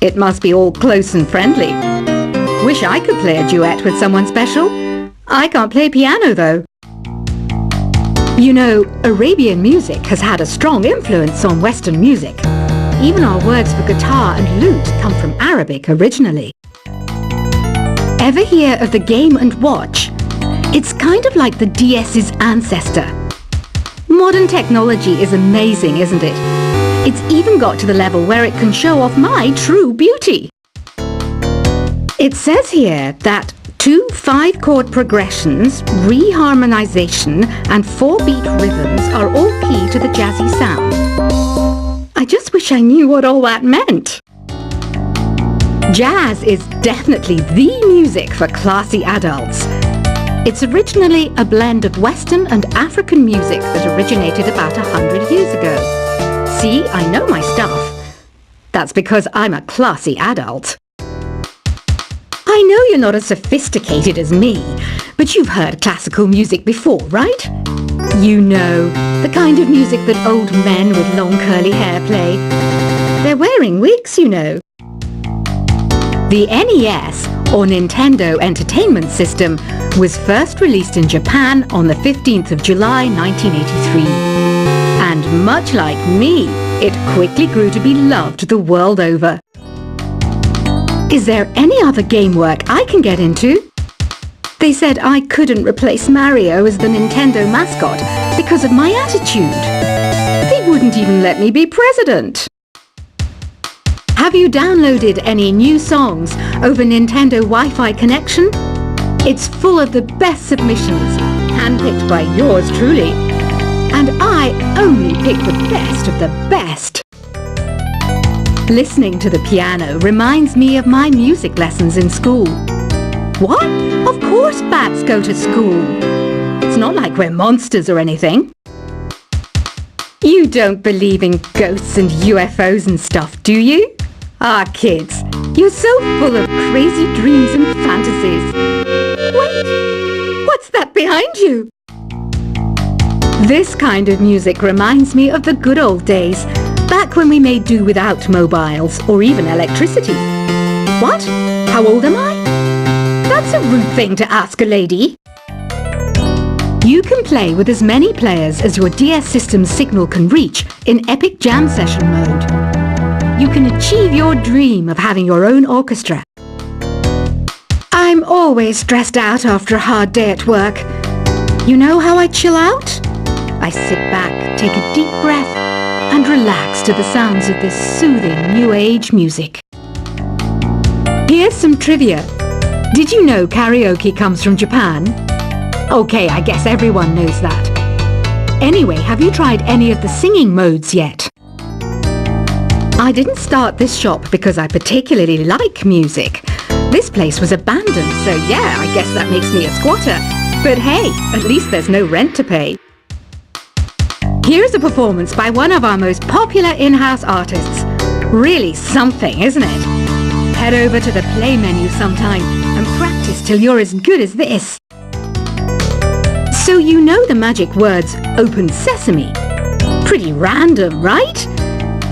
It must be all close and friendly. Wish I could play a duet with someone special. I can't play piano though. You know, Arabian music has had a strong influence on Western music. Even our words for guitar and lute come from Arabic originally. Ever hear of the Game & Watch? It's kind of like the DS's ancestor. Modern technology is amazing, isn't it? It's even got to the level where it can show off my true beauty. It says here that 2 5-chord progressions, reharmonization and 4-beat rhythms are all key to the jazzy sound. I just wish I knew what all that meant. Jazz is definitely the music for classy adults. It's originally a blend of Western and African music that originated about 100 years ago. See, I know my stuff. That's because I'm a classy adult. I know you're not as sophisticated as me, but you've heard classical music before, right? You know, the kind of music that old men with long curly hair play. They're wearing wigs, you know. The NES, or Nintendo Entertainment System, was first released in Japan on the 15th of July 1983. And much like me, it quickly grew to be loved the world over. Is there any other game work I can get into? They said I couldn't replace Mario as the Nintendo mascot because of my attitude. They wouldn't even let me be president. Have you downloaded any new songs over Nintendo Wi-Fi connection? It's full of the best submissions, handpicked by yours truly. And I only pick the best of the best. Listening to the piano reminds me of my music lessons in school. What? Of course bats go to school. It's not like we're monsters or anything. You don't believe in ghosts and UFOs and stuff, do you? Ah, kids, you're so full of crazy dreams and fantasies. Wait, what's that behind you? This kind of music reminds me of the good old days, back when we made do without mobiles or even electricity. What? How old am I? That's a rude thing to ask a lady. You can play with as many players as your DS system's signal can reach in Epic Jam Session mode. You can achieve your dream of having your own orchestra. I'm always stressed out after a hard day at work. You know how I chill out? I sit back, take a deep breath, and relax to the sounds of this soothing new age music. Here's some trivia. Did you know karaoke comes from Japan? Okay, I guess everyone knows that. Anyway, have you tried any of the singing modes yet? I didn't start this shop because I particularly like music. This place was abandoned, so yeah, I guess that makes me a squatter. But hey, at least there's no rent to pay. Here's a performance by one of our most popular in-house artists. Really something, isn't it? Head over to the play menu sometime and practice till you're as good as this. So you know the magic words "Open Sesame"? Pretty random, right?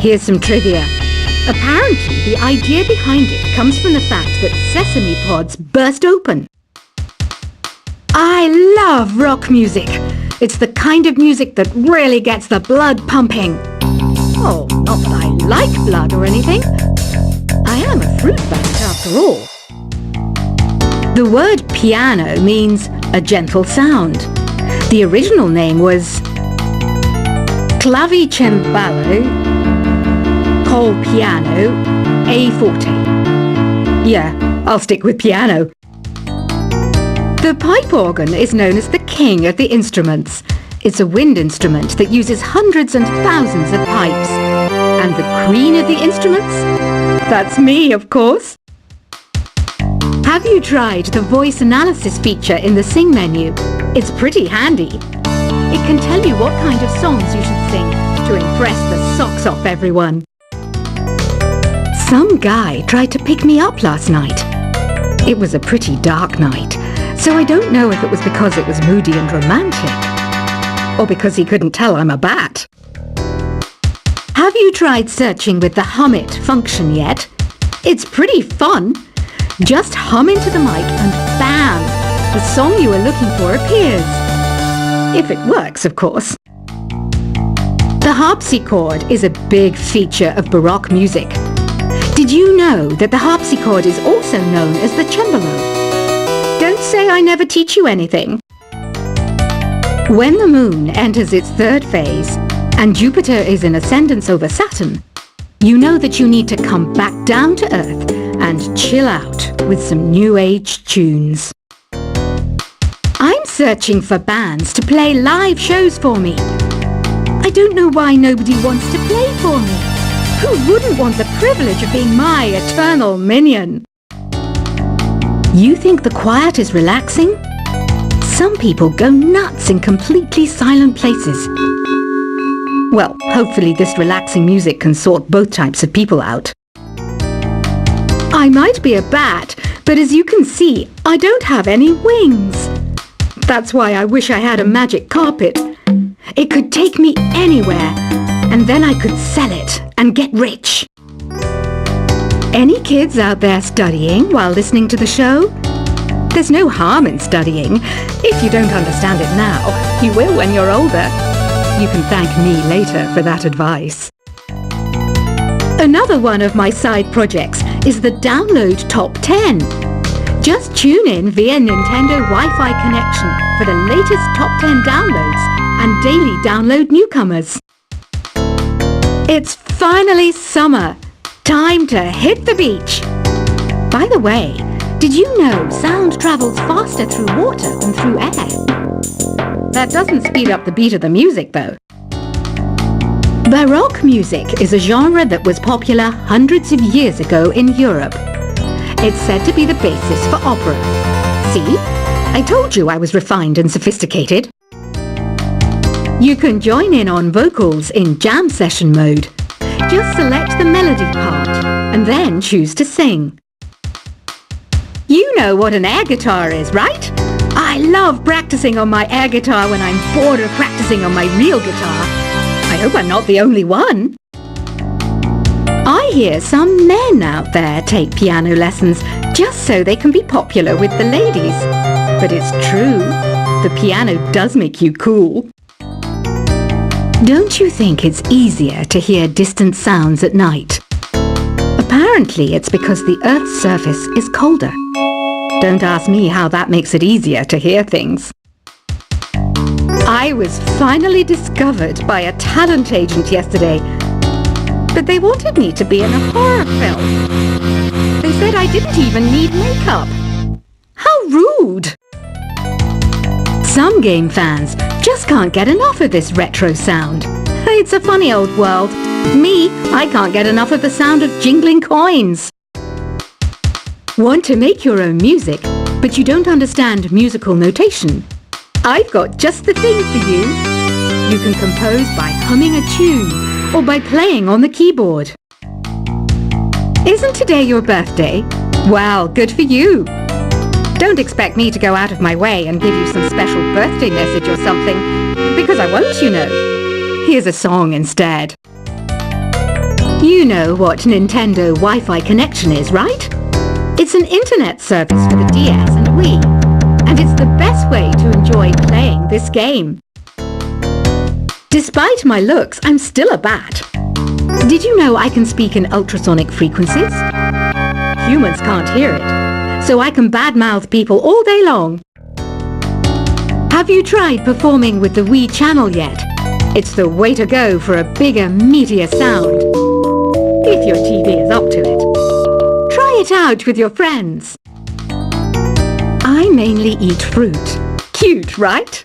Here's some trivia. Apparently, the idea behind it comes from the fact that sesame pods burst open. I love rock music. It's the kind of music that really gets the blood pumping. Oh, not that I like blood or anything. I am a fruit bat after all. The word piano means a gentle sound. The original name was Clavicembalo col piano A forte. Yeah, I'll stick with piano. The pipe organ is known as the king of the instruments. It's a wind instrument that uses hundreds and thousands of pipes. And the queen of the instruments? That's me, of course. Have you tried the voice analysis feature in the Sing menu? It's pretty handy. It can tell you what kind of songs you should sing to impress the socks off everyone. Some guy tried to pick me up last night. It was a pretty dark night, so I don't know if it was because it was moody and romantic, or because he couldn't tell I'm a bat. Have you tried searching with the Hum It function yet? It's pretty fun. Just hum into the mic and bam! The song you are looking for appears. If it works, of course. The harpsichord is a big feature of Baroque music. Did you know that the harpsichord is also known as the cembalo? Don't say I never teach you anything. When the moon enters its third phase and Jupiter is in ascendance over Saturn, you know that you need to come back down to Earth and chill out with some new age tunes. I'm searching for bands to play live shows for me. I don't know why nobody wants to play for me. Who wouldn't want the privilege of being my eternal minion? You think the quiet is relaxing? Some people go nuts in completely silent places. Well, hopefully this relaxing music can sort both types of people out. I might be a bat, but as you can see, I don't have any wings. That's why I wish I had a magic carpet. It could take me anywhere, and then I could sell it and get rich. Any kids out there studying while listening to the show? There's no harm in studying. If you don't understand it now, you will when you're older. You can thank me later for that advice. Another one of my side projects is the Download Top 10. Just tune in via Nintendo Wi-Fi connection for the latest Top 10 downloads and daily download newcomers. It's finally summer. Time to hit the beach. By the way, did you know sound travels faster through water than through air? That doesn't speed up the beat of the music, though. Baroque music is a genre that was popular hundreds of years ago in Europe. It's said to be the basis for opera. See? I told you I was refined and sophisticated. You can join in on vocals in jam session mode. Just select the melody part and then choose to sing. You know what an air guitar is, right? I love practicing on my air guitar when I'm bored of practicing on my real guitar. I hope I'm not the only one. I hear some men out there take piano lessons just so they can be popular with the ladies. But it's true, the piano does make you cool. Don't you think it's easier to hear distant sounds at night? Apparently it's because the Earth's surface is colder. Don't ask me how that makes it easier to hear things. I was finally discovered by a talent agent yesterday, but they wanted me to be in a horror film. They said I didn't even need makeup. How rude! Some game fans just can't get enough of this retro sound. It's a funny old world. Me, I can't get enough of the sound of jingling coins. Want to make your own music, but you don't understand musical notation? I've got just the thing for you. You can compose by humming a tune or by playing on the keyboard. Isn't today your birthday? Well, good for you. Don't expect me to go out of my way and give you some special birthday message or something, because I won't, you know. Here's a song instead. You know what Nintendo Wi-Fi connection is, right? It's an internet service for the DS and Wii, and it's the best way to enjoy playing this game. Despite my looks, I'm still a bat. Did you know I can speak in ultrasonic frequencies? Humans can't hear it, so I can badmouth people all day long. Have you tried performing with the Wii channel yet? It's the way to go for a bigger, meatier sound. If your TV is up to it. Try it out with your friends. I mainly eat fruit. Cute, right?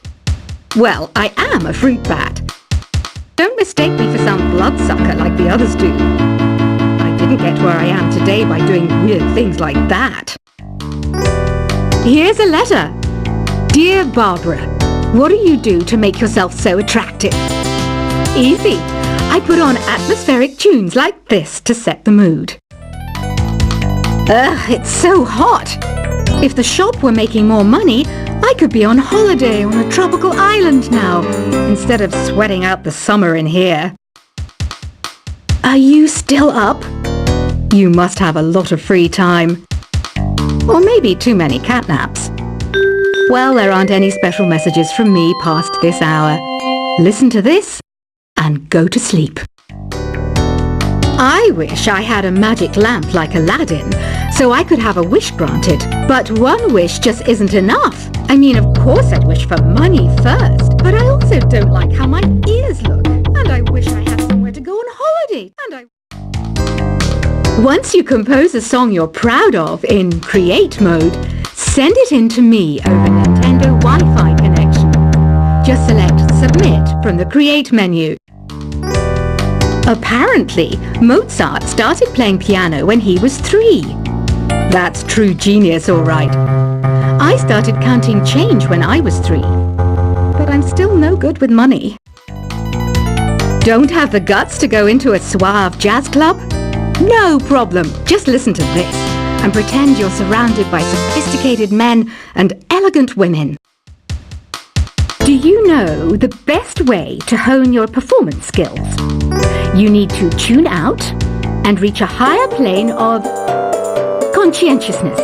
Well, I am a fruit bat. Don't mistake me for some bloodsucker like the others do. I didn't get where I am today by doing weird things like that. Here's a letter. Dear Barbara, what do you do to make yourself so attractive? Easy. I put on atmospheric tunes like this to set the mood. Ugh, it's so hot. If the shop were making more money, I could be on holiday on a tropical island now, instead of sweating out the summer in here. Are you still up? You must have a lot of free time. Or maybe too many catnaps. Well, there aren't any special messages from me past this hour. Listen to this and go to sleep. I wish I had a magic lamp like Aladdin, so I could have a wish granted. But one wish just isn't enough. I mean, of course I'd wish for money first, but I also don't like how my ears look. And I wish I had somewhere to go on holiday. Once you compose a song you're proud of in Create mode, send it in to me over Nintendo Wi-Fi connection. Just select Submit from the Create menu. Apparently, Mozart started playing piano when he was 3. That's true genius, all right. I started counting change when I was 3. But I'm still no good with money. Don't have the guts to go into a suave jazz club? No problem. Just listen to this and pretend you're surrounded by sophisticated men and elegant women. Do you know the best way to hone your performance skills? You need to tune out and reach a higher plane of conscientiousness.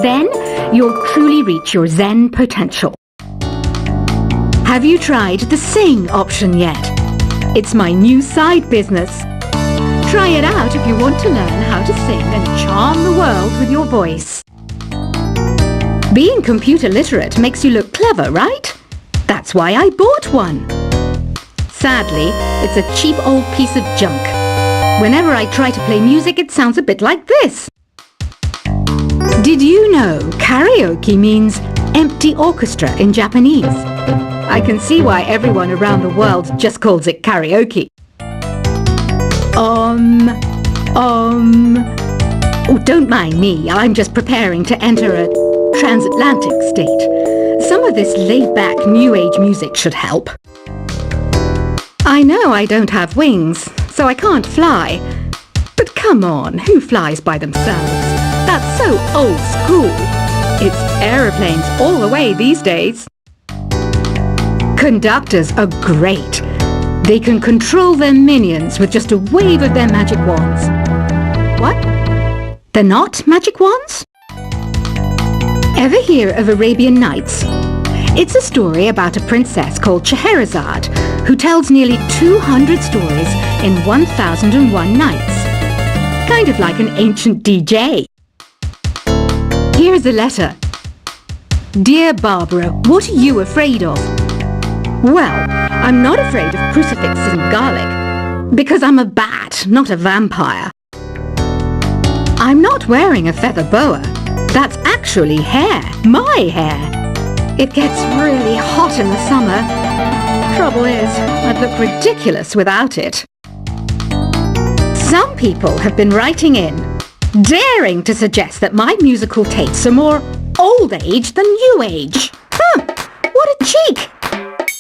Then you'll truly reach your Zen potential. Have you tried the Sing option yet? It's my new side business. Try it out if you want to learn how to sing and charm the world with your voice. Being computer literate makes you look clever, right? That's why I bought one. Sadly, it's a cheap old piece of junk. Whenever I try to play music, it sounds a bit like this. Did you know karaoke means empty orchestra in Japanese? I can see why everyone around the world just calls it karaoke. Oh, don't mind me. I'm just preparing to enter a transatlantic state. Some of this laid-back New Age music should help. I know I don't have wings, so I can't fly. But come on, who flies by themselves? That's so old school. It's aeroplanes all the way these days. Conductors are great. They can control their minions with just a wave of their magic wands. What? They're not magic wands? Ever hear of Arabian Nights? It's a story about a princess called Scheherazade who tells nearly 200 stories in 1001 nights. Kind of like an ancient DJ. Here's a letter. Dear Barbara, what are you afraid of? Well, I'm not afraid of crucifixes and garlic, because I'm a bat, not a vampire. I'm not wearing a feather boa. That's actually hair, my hair. It gets really hot in the summer. Trouble is, I'd look ridiculous without it. Some people have been writing in, daring to suggest that my musical tastes are more old age than new age. What a cheek!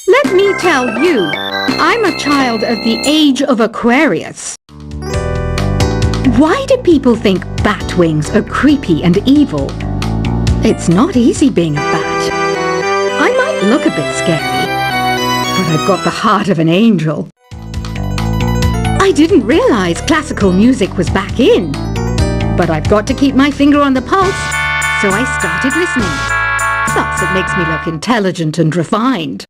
Let me tell you, I'm a child of the age of Aquarius. Why do people think bat wings are creepy and evil? It's not easy being a bat. I might look a bit scary, but I've got the heart of an angel. I didn't realize classical music was back in, but I've got to keep my finger on the pulse, so I started listening. Plus, it makes me look intelligent and refined.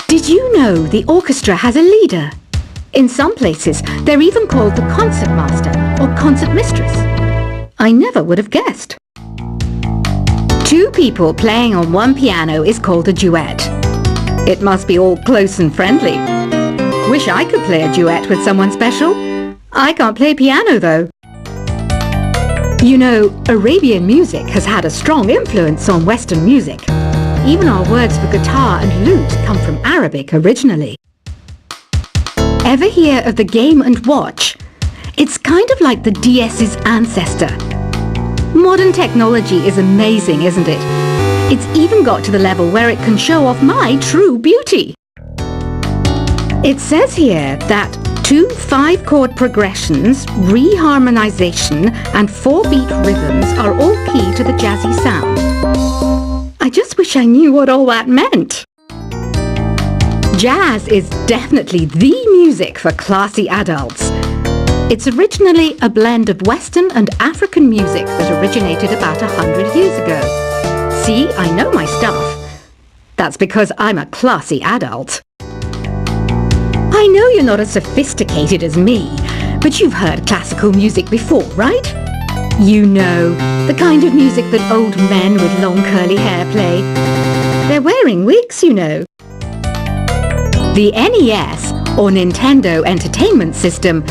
Did you know the orchestra has a leader? In some places, they're even called the concertmaster or concertmistress. I never would have guessed. 2 people playing on one piano is called a duet. It must be all close and friendly. Wish I could play a duet with someone special. I can't play piano though. You know, Arabian music has had a strong influence on Western music. Even our words for guitar and lute come from Arabic originally. Ever hear of the Game & Watch? It's kind of like the DS's ancestor. Modern technology is amazing, isn't it? It's even got to the level where it can show off my true beauty. It says here that 2 5-chord progressions, reharmonization and 4-beat rhythms are all key to the jazzy sound. I just wish I knew what all that meant. Jazz is definitely the music for classy adults. It's originally a blend of Western and African music that originated about 100 years ago. See, I know my stuff. That's because I'm a classy adult. I know you're not as sophisticated as me, but you've heard classical music before, right? You know, the kind of music that old men with long curly hair play. They're wearing wigs, you know. The NES, or Nintendo Entertainment System,